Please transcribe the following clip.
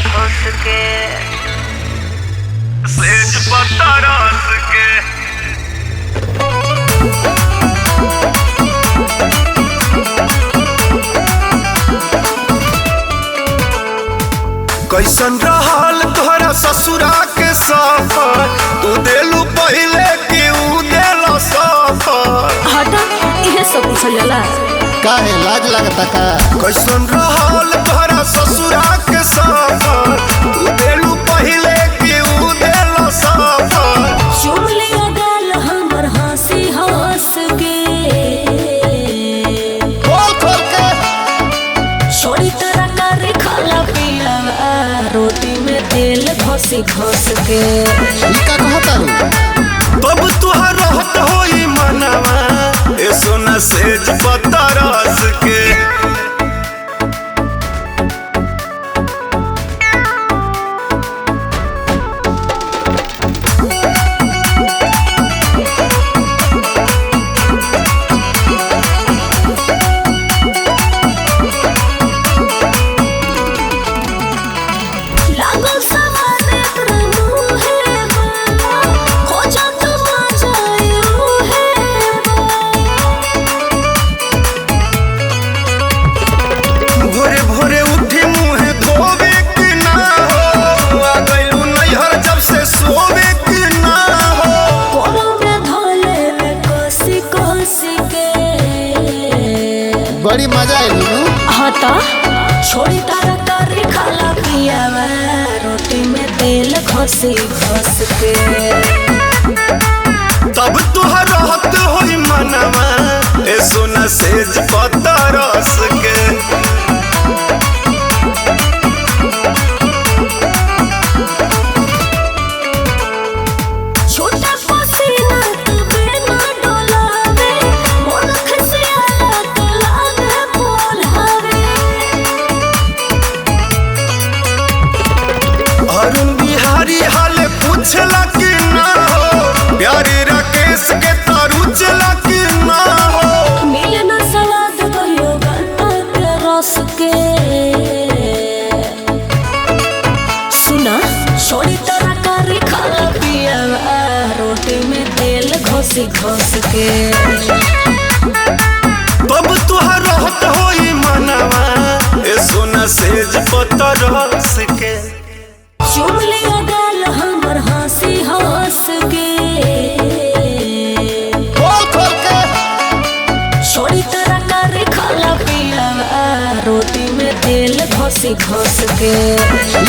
घुस के सेज पत्ता रस के कैसन रहल तोहरा ससुरा के सफर, तू देलू पहले कि ऊ देला सफर। हटा इहे सब पूछल जाला काहे लाज लगता का? कैसन रहल तोहरा ससुरा के सफर, तू देलू पहले कि ऊ देला सफर। चुम लिया गाल हमर हंसी हंस के खोल खोल के छोड़ी तरह कर खाला पिया रोटी में तेल घसी घस के ई का कहता रू? तब तुहार रहत होई मनवा ए सोना सेज पत्ता रस के। लागल सवार एकरा मुहे बा खोजा तो मजायो है भोरे भोरे उठी मुँह धोवे कि ना हो, आ गइलू नैहर जब से सोवे कि ना हो। कोरा में धोले में कोसी कोसी के बड़ी मजा आई लू। हटा छोड़ी तारा करी खाला पियावा रोटी में तेल घसी घस के तब तुहार रहत होई मनवा ए सोना सेज पत्ता रस के। छोटा पसीना तबे ना डोलावे मन खसियाला तो लागे बोलावे अरुण बिहारी हाल पूछला कि ना हो, प्यारे राकेश के तारुचला कि ना हो। मिले ना सवाद कहियो गन्ना के रस के सुना छोड़ी तरह करी खाला पियावा रोटी में तेल घसी घस के तब तुहार रहत होई मनवा ए सोना सेज पत्ता रस के। चुम लिया गाल हमर हंसी हंस के खोल खोल के छोड़ी तरह कर खाला पिया रोटी में तेल घसी घस के ई